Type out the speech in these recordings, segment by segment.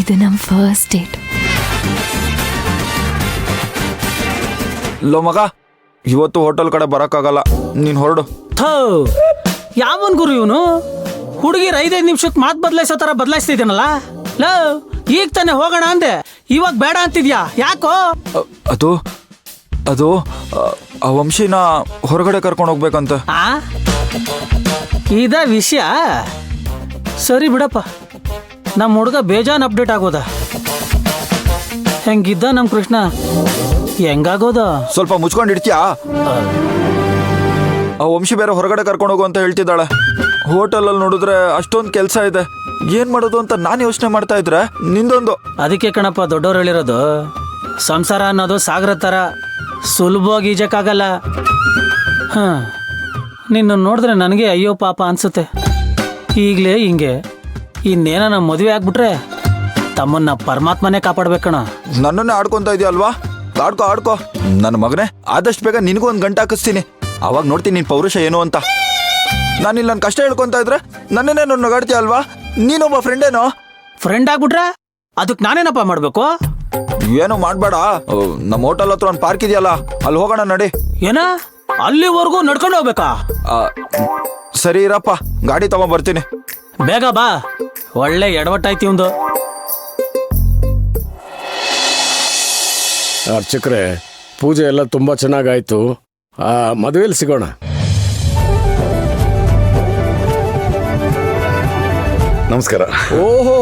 ಇದು ನಮ್ಮ first date. Low ಮಗ, ಇವತ್ತು ಹೋಟೆಲ್ ಕಡೆ ಬರಕ್ಕಾಗಲ್ಲ, ನೀನ್ ಹೊರಡು. ಯಾವನ್ ಗುರು ಇವನು? ಹುಡುಗಿರ 5 ನಿಮಿಷಕ್ಕೆ ಮಾತು ಬದಲಾಯಿಸೋ ತರ ಬದಲಾಯಿಸ್ತಿದ್ದೇನಲ್ಲ. ಲೋ, ಈಗ ತಾನೆ ಹೋಗೋಣ ಅಂದೆ, ಇವಾಗ ಬೇಡ ಅಂತಿದ್ಯಾ ಯಾಕೋ? ಅದು ಅದು ಆ ವಂಶಿನ ಹೊರಗಡೆ ಕರ್ಕೊಂಡು ಹೋಗ್ಬೇಕಂತ. ಇದ ವಿಷಯ? ಸರಿ ಬಿಡಪ್ಪ, ನಮ್ಮ ಹುಡುಗ ಬೇಜಾನ್ ಅಪ್ಡೇಟ್ ಆಗೋದ. ಹೆಂಗಿದ್ದ ನಮ್ಮ ಕೃಷ್ಣ ಹೆಂಗಾಗೋದ? ಸ್ವಲ್ಪ ಮುಚ್ಕೊಂಡು ಇಡ್ತೀಯಾ? ಆ ವಂಶಿ ಬೇರೆ ಹೊರಗಡೆ ಕರ್ಕೊಂಡು ಹೋಗು ಅಂತ ಹೇಳ್ತಿದ್ದಾಳೆ. ಹೋಟೆಲಲ್ಲಿ ನೋಡಿದ್ರೆ ಅಷ್ಟೊಂದು ಕೆಲಸ ಇದೆ, ಏನ್ ಮಾಡೋದು ಅಂತ ನಾನು ಯೋಚನೆ ಮಾಡ್ತಾ ಇದ್ರೆ ನಿಂದೊಂದು. ಅದಕ್ಕೆ ಕಣಪ್ಪ ದೊಡ್ಡವ್ರು ಹೇಳಿರೋದು, ಸಂಸಾರ ಅನ್ನೋದು ಸಾಗರ ಥರ ಸುಲಭವಾಗಿ ಈಜಕ್ಕಾಗಲ್ಲ. ನಿನ್ನ ನೋಡಿದ್ರೆ ನನಗೆ ಅಯ್ಯೋ ಪಾಪ ಅನ್ಸುತ್ತೆ. ಈಗಲೇ ಹಿಂಗೆ ಇನ್ನೇನ ನಮ್ಮ ಮದುವೆ ಆಗ್ಬಿಟ್ರೆ ತಮ್ಮನ್ನ ಪರಮಾತ್ಮನೇ ಕಾಪಾಡ್ಬೇಕಣ. ನನ್ನನ್ನೇ ಆಡ್ಕೊಂತ ಇದೆಯಾ ಅಲ್ವಾ? ಆಡ್ಕೋ ನನ್ನ ಮಗನೇ, ಆದಷ್ಟು ಬೇಗ ನಿನಗೂ ಒಂದು ಗಂಟೆ ಹಾಕಿಸ್ತೀನಿ. ಅವಾಗ ನೋಡ್ತೀನಿ ನಿನ್ ಪೌರುಷ ಏನು ಅಂತ. ನಾನಿಲ್ಲಿ ನನ್ನ ಕಷ್ಟ ಹೇಳ್ಕೊಂತ ಇದ್ರೆ ನನ್ನನ್ನೇ ನನ್ನ ನಗಾಡ್ತೀಯ ಅಲ್ವಾ? ನೀನೊಬ್ಬ ಫ್ರೆಂಡೇನೋ. ಫ್ರೆಂಡ್ ಆಗ್ಬಿಟ್ರೆ ಅದಕ್ಕೆ ನಾನೇನಪ್ಪ ಮಾಡ್ಬೇಕು? ಏನು ಮಾಡ್ಬೇಡ, ನಮ್ಮ ಹೋಟೆಲ್ ಹತ್ರ ಒಂದು ಪಾರ್ಕ್ ಇದೆಯಲ್ಲ, ಅಲ್ಲಿ ಹೋಗೋಣ ನಡಿ. ಏನ ಅಲ್ಲಿವರೆಗೂ ನಡ್ಕೊಂಡು ಹೋಗ್ಬೇಕಾ? ಸರಿ ಇರಪ್ಪ, ಗಾಡಿ ತಗೊಂಡ್ ಬರ್ತೀನಿ. ಬೇಗ ಬಾ, ಒಳ್ಳೆ ಎಡವಟ್ಟಾಯ್ತಿ ಒಂದು. ಅರ್ಚಕ್ರೆ, ಪೂಜೆ ಎಲ್ಲ ತುಂಬಾ ಚೆನ್ನಾಗಾಯ್ತು. ಮದುವೆಯಲ್ಲಿ ಸಿಗೋಣ. ನಮಸ್ಕಾರ. ಓಹೋ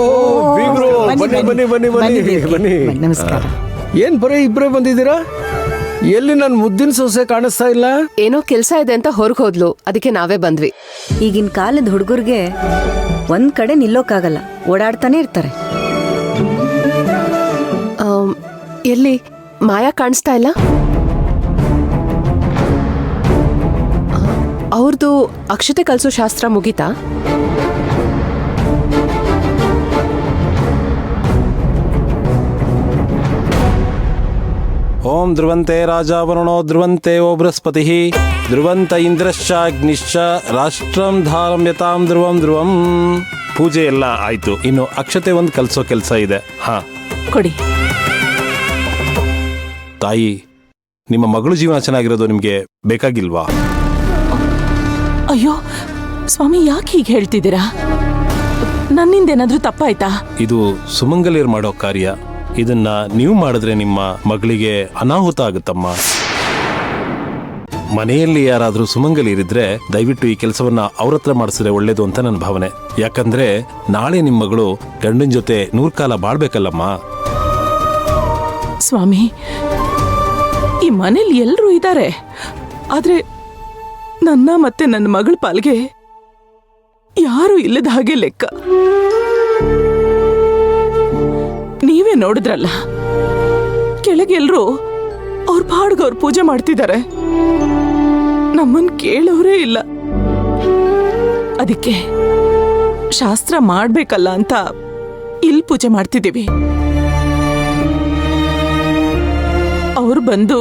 ಬೀಗ್ರು, ಬನ್ನಿ ಬನ್ನಿ ಬನ್ನಿ ಬನ್ನಿ ಬನ್ನಿ. ನಮಸ್ಕಾರ. ಏನ್ ಬರೀ ಇಬ್ರೇ ಬಂದಿದ್ದೀರಾ? ಎಲ್ಲಿ ನನ್ ಮುದ್ದಿನ ಸೊಸೆ ಕಾಣಿಸ್ತಾ ಇಲ್ಲ? ಏನೋ ಕೆಲ್ಸ ಇದೆ ಅಂತ ಹೊರಗೆ ಹೋದ್ಲು, ಅದಕ್ಕೆ ನಾವೇ ಬಂದ್ವಿ. ಈಗಿನ ಕಾಲದ ಹುಡುಗರಿಗೆ ಒಂದ್ ಕಡೆ ನಿಲ್ಲೋಕ್ಕಾಗಲ್ಲ, ಓಡಾಡ್ತಾನೆ ಇರ್ತಾರೆ. ಎಲ್ಲಿ ಮಾಯಾ ಕಾಣಿಸ್ತಾ ಇಲ್ಲ? ಅವ್ರದ್ದು ಅಕ್ಷತೆ ಕಲ್ಸೋ ಶಾಸ್ತ್ರ ಮುಗೀತಾ? ಓಂ ಧ್ರುವಂತೆ ರಾಜಾವರುಣೋ ಧ್ರುವಂತೆ ಓ ಬೃಹಸ್ಪತಿ ಧ್ರುವಂತ ಇಂದ್ರಶ್ಚಾಗ್ನಿಶ್ಚ ರಾಷ್ಟ್ರಂ ಧಾರಮ್ಯತಾಂ ಧ್ರುವಂ ಧ್ರುವಂ. ಪೂಜೆ ಎಲ್ಲ ಆಯ್ತು, ಇನ್ನು ಅಕ್ಷತೆ ಒಂದು ಕಲ್ಸೋ ಕೆಲಸ ಇದೆ. ಕೊಡಿ. ತಾಯಿ, ನಿಮ್ಮ ಮಗಳು ಜೀವನ ಚೆನ್ನಾಗಿರೋದು ನಿಮ್ಗೆ ಬೇಕಾಗಿಲ್ವಾ? ಅಯ್ಯೋ ಸ್ವಾಮಿ, ಯಾಕೆ ಹೀಗೆ ಹೇಳ್ತಿದ್ದೀರಾ? ನನ್ನಿಂದೇನಾದ್ರೂ ತಪ್ಪಾಯ್ತಾ? ಇದು ಸುಮಂಗಲಿಯರ್ ಮಾಡೋ ಕಾರ್ಯ. ಇದನ್ನ ನೀವು ಮಾಡಿದ್ರೆ ನಿಮ್ಮ ಮಗಳಿಗೆ ಅನಾಹುತ ಆಗುತ್ತಮ್ಮ. ಮನೆಯಲ್ಲಿ ಯಾರಾದ್ರೂ ಸುಮಂಗಲಿಯರಿದ್ರೆ ದಯವಿಟ್ಟು ಈ ಕೆಲಸವನ್ನ ಅವ್ರ ಹತ್ರ ಮಾಡಿಸಿದ್ರೆ ಒಳ್ಳೇದು ಅಂತ ನನ್ನ ಭಾವನೆ. ಯಾಕಂದ್ರೆ ನಾಳೆ ನಿಮ್ಮ ಮಗಳು ಗಂಡನ ಜೊತೆ 100 ಕಾಲ ಬಾಳ್ಬೇಕಲ್ಲಮ್ಮ. ಸ್ವಾಮಿ, ಈ ಮನೇಲಿ ಎಲ್ಲರೂ ಇದ್ದಾರೆ, ಆದ್ರೆ ನನ್ನ ಮತ್ತೆ ನನ್ನ ಮಗಳ ಪಾಲ್ಗೆ ಯಾರು ಇಲ್ಲದ ಹಾಗೆ ಲೆಕ್ಕ. ನೀವೇ ನೋಡಿದ್ರಲ್ಲ, ಕೆಳಗೆಲ್ರು ಅವ್ರ ಪಾಡ್ಗೆ ಅವ್ರು ಪೂಜೆ ಮಾಡ್ತಿದ್ದಾರೆ, ನಮ್ಮನ್ ಕೇಳೋರೇ ಇಲ್ಲ. ಅದಕ್ಕೆ ಶಾಸ್ತ್ರ ಮಾಡ್ಬೇಕಲ್ಲ ಅಂತ ಇಲ್ಲಿ ಪೂಜೆ ಮಾಡ್ತಿದ್ದೀವಿ. ಅವ್ರು ಬಂದು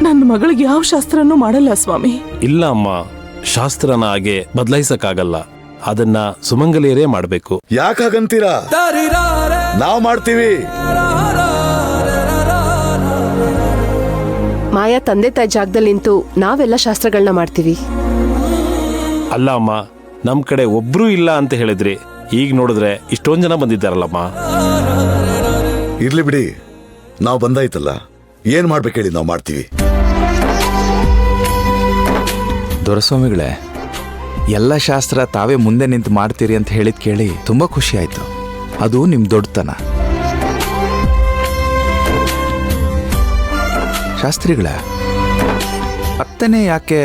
ನನ್ನ ಮಗಳಿಗೆ ಯಾವ ಶಾಸ್ತ್ರನೂ ಮಾಡಲ್ಲ ಸ್ವಾಮಿ. ಇಲ್ಲ ಅಮ್ಮ, ಶಾಸ್ತ್ರನ ಹಾಗೆ ಬದಲಾಯಿಸಕ್ಕಾಗಲ್ಲ, ಅದನ್ನ ಸುಮಂಗಲಿಯರೇ ಮಾಡ್ಬೇಕು. ಯಾಕಾಗಂತೀರಾ? ನಾವ್ ಮಾಡ್ತೀವಿ. ಮಾಯಾ ತಂದೆ ತಾಯಿ ಜಾಗದಲ್ಲಿ ನಿಂತು ನಾವೆಲ್ಲ ಶಾಸ್ತ್ರಗಳನ್ನ ಮಾಡ್ತೀವಿ. ಅಲ್ಲ ಅಮ್ಮ, ನಮ್ ಕಡೆ ಒಬ್ರು ಇಲ್ಲ ಅಂತ ಹೇಳಿದ್ರಿ, ಈಗ ನೋಡಿದ್ರೆ ಇಷ್ಟೊಂದ್ ಜನ ಬಂದಿದ್ದಾರಲ್ಲಮ್ಮ. ಇರ್ಲಿ ಬಿಡಿ, ನಾವ್ ಬಂದಾಯ್ತಲ್ಲ, ಏನ್ ಮಾಡ್ಬೇಕು ಹೇಳಿ, ನಾವ್ ಮಾಡ್ತೀವಿ. ದೊರೆಸ್ವಾಮಿಗಳೇ, ಎಲ್ಲ ಶಾಸ್ತ್ರ ತಾವೇ ಮುಂದೆ ನಿಂತು ಮಾಡ್ತೀರಿ ಅಂತ ಹೇಳಿದ್ ಕೇಳಿ ತುಂಬಾ ಖುಷಿ ಆಯ್ತು. ಅದು ನಿಮ್ ದೊಡ್ಡತನ. ಶಾಸ್ತ್ರಿಗಳೇ, ಅತ್ತನೇ ಯಾಕೆ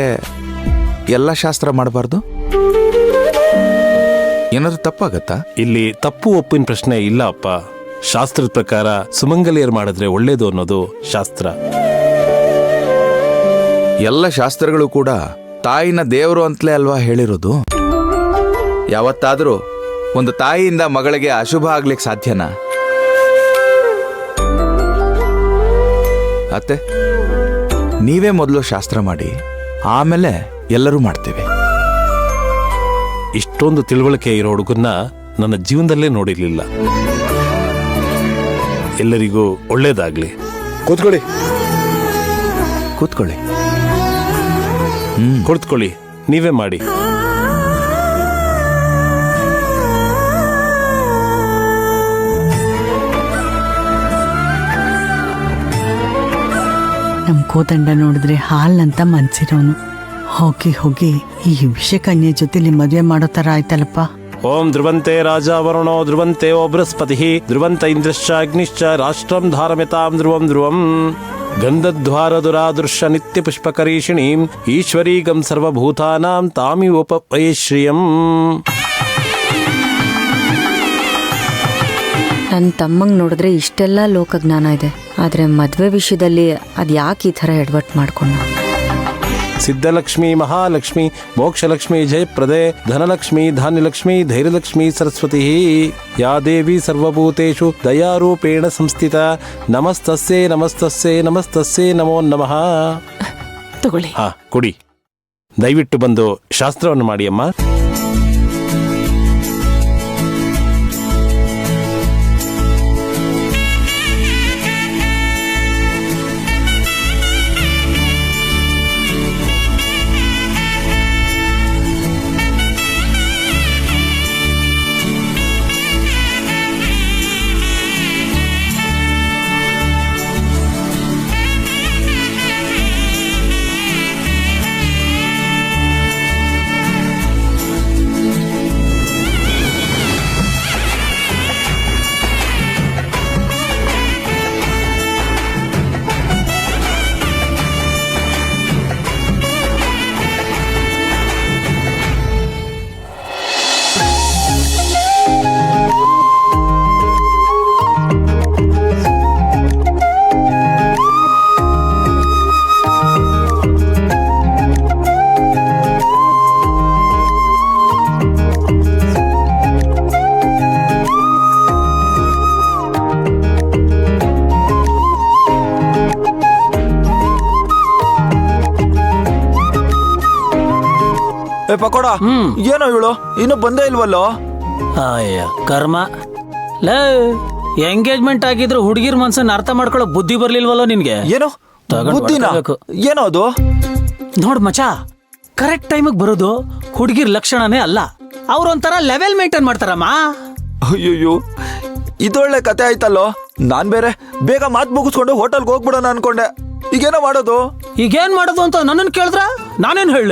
ಎಲ್ಲ ಶಾಸ್ತ್ರ ಮಾಡಬಾರ್ದು? ಏನಾದ್ರು ತಪ್ಪಾಗತ್ತಾ? ಇಲ್ಲಿ ತಪ್ಪು ಒಪ್ಪಿನ ಪ್ರಶ್ನೆ ಇಲ್ಲ ಅಪ್ಪ. ಶಾಸ್ತ್ರದ ಪ್ರಕಾರ ಸುಮಂಗಲಿಯರ್ ಮಾಡಿದ್ರೆ ಒಳ್ಳೇದು ಅನ್ನೋದು ಶಾಸ್ತ್ರ. ಎಲ್ಲ ಶಾಸ್ತ್ರಗಳು ಕೂಡ ತಾಯಿನ ದೇವರು ಅಂತಲೇ ಅಲ್ವಾ ಹೇಳಿರೋದು? ಯಾವತ್ತಾದ್ರೂ ಒಂದು ತಾಯಿಯಿಂದ ಮಗಳಿಗೆ ಅಶುಭ ಆಗ್ಲಿಕ್ಕೆ ಸಾಧ್ಯನಾ? ಅತ್ತೆ, ನೀವೇ ಮೊದಲು ಶಾಸ್ತ್ರ ಮಾಡಿ, ಆಮೇಲೆ ಎಲ್ಲರೂ ಮಾಡ್ತೇವೆ. ಇಷ್ಟೊಂದು ತಿಳುವಳಿಕೆ ಇರೋ ಹುಡುಗನ್ನ ನನ್ನ ಜೀವನದಲ್ಲೇ ನೋಡಿರ್ಲಿಲ್ಲ. ಎಲ್ಲರಿಗೂ ಒಳ್ಳೇದಾಗ್ಲಿ. ಕೂತ್ಕೊಳ್ಳಿ. ಕೂತ್ಕೊಳ್ಳಿ. ಕುಳಿತುಕೊಳ್ಳಿ, ನೀವೇ ಮಾಡಿ. ನಮ್ ಕೋದಂಡ ನೋಡಿದ್ರೆ ಹಾಲ್ನಂತ ಮನ್ಸಿರೋನು. ಹೋಗಿ ಹೋಗಿ ಈ ವಿಷಕನ್ಯೆ ಜೊತೆಲಿ ಮದ್ವೆ ಮಾಡೋ ತರ ಆಯ್ತಲ್ಲಪ್ಪ. ಓಂ ಧ್ರುವಂತೆ ರಾಜ ವರುಣೋ ಧ್ರುವಂತೆ ಓ ಬೃಹಸ್ಪತಿ ಧ್ರುವಂತ ಇಂದ್ರಶ್ಚ ಅಗ್ನಿಶ್ಚ ರಾಷ್ಟ್ರಂ ಧಾರಯತಾಂ ಧ್ರುವಂ ಧ್ರುವಂ ಗಂಧದ್ವಾರ ದುರಾದೃಶ್ಯ ನಿತ್ಯ ಪುಷ್ಪಕರೀಷಿಣೀಂ ಈಶ್ವರೀಗಂ ಸರ್ವಭೂತಾನಾಂ ತಾಮಿವೋಪಯಶ್ರಿಯಂ. ನನ್ನ ತಮ್ಮಂಗೆ ನೋಡಿದ್ರೆ ಇಷ್ಟೆಲ್ಲ ಲೋಕಜ್ಞಾನ ಇದೆ, ಆದರೆ ಮದುವೆ ವಿಷಯದಲ್ಲಿ ಅದು ಯಾಕೆ ಈ ಥರ ಎಡವಟ್ಟು ಮಾಡ್ಕೊಂಡು. ಸಿದ್ಧಲಕ್ಷ್ಮಿ ಮಹಾಲಕ್ಷ್ಮಿ ಮೋಕ್ಷಲಕ್ಷ್ಮಿ ಜಯಪ್ರದೆ ಧನಲಕ್ಷ್ಮಿ ಧಾನ್ಯಲಕ್ಷ್ಮಿ ಧೈರ್ಯಲಕ್ಷ್ಮಿ ಸರಸ್ವತಿ ಯಾ ದೇವಿ ಸರ್ವಭೂತೇಷು ದಯಾರೂಪೇಣ ಸಂಸ್ಥಿತ ನಮಸ್ತಸ್ಯೇ ನಮಸ್ತಸ್ಯೇ ನಮಸ್ತಸ್ಯೇ ನಮೋ ನಮಃ. ತಗೊಳ್ಳಿ. ಹಾ, ಕುಡಿ. ದಯವಿಟ್ಟು ಬಂದು ಶಾಸ್ತ್ರವನ್ನು ಮಾಡಿ ಅಮ್ಮ. ಏ ಪಕೋಡ, ಏನೋ ಇವಳು ಇನ್ನು ಬಂದೇ ಇಲ್ವಲ್ಲೋ? ಅಯ್ಯ ಕರ್ಮ. ಲೇ, ಎಂಗೇಜ್ಮೆಂಟ್ ಆಗಿದ್ರು ಹುಡುಗಿರ್ ಮನ್ಸನ್ನ ಅರ್ಥ ಮಾಡ್ಕೊಳ್ಳೋ ಬುದ್ಧಿ ಬರ್ಲಿಲ್ವಲ್ಲೋ ನಿನ್ಗೆ? ಏನು ತಗೊಂಡ್ ಬುದ್ಧಿನ? ಹೊಡ್ಕೋಬೇಕು. ಏನೋ ಅದು? ನೋಡ್ ಮಚ, ಕರೆಕ್ಟ್ ಟೈಮಿಗೆ ಬರೋದು ಹುಡುಗಿರ್ ಲಕ್ಷಣನೇ ಅಲ್ಲ. ಅವ್ರೊಂಥರ ಲೆವೆಲ್ ಮೇಂಟೈನ್ ಮಾಡ್ತಾರಮ್ಮ. ಅಯ್ಯಯ್ಯೋ, ಇದೊಳ್ಳೆ ಕತೆ ಆಯ್ತಲ್ಲೋ. ನಾನ್ ಬೇರೆ ಬೇಗ ಮಾತು ಮುಗಿಸ್ಕೊಂಡು ಹೋಟೆಲ್ಗೆ ಹೋಗ್ಬಿಡೋಣ ಅನ್ಕೊಂಡೆ. ಈಗೇನೋ ಮಾಡೋದು? ಈಗೇನ್ ಮಾಡೋದು ಅಂತ ನನ್ನನ್ನು ಕೇಳಿದ್ರ ನಾನೇನ್ ಹೇಳ?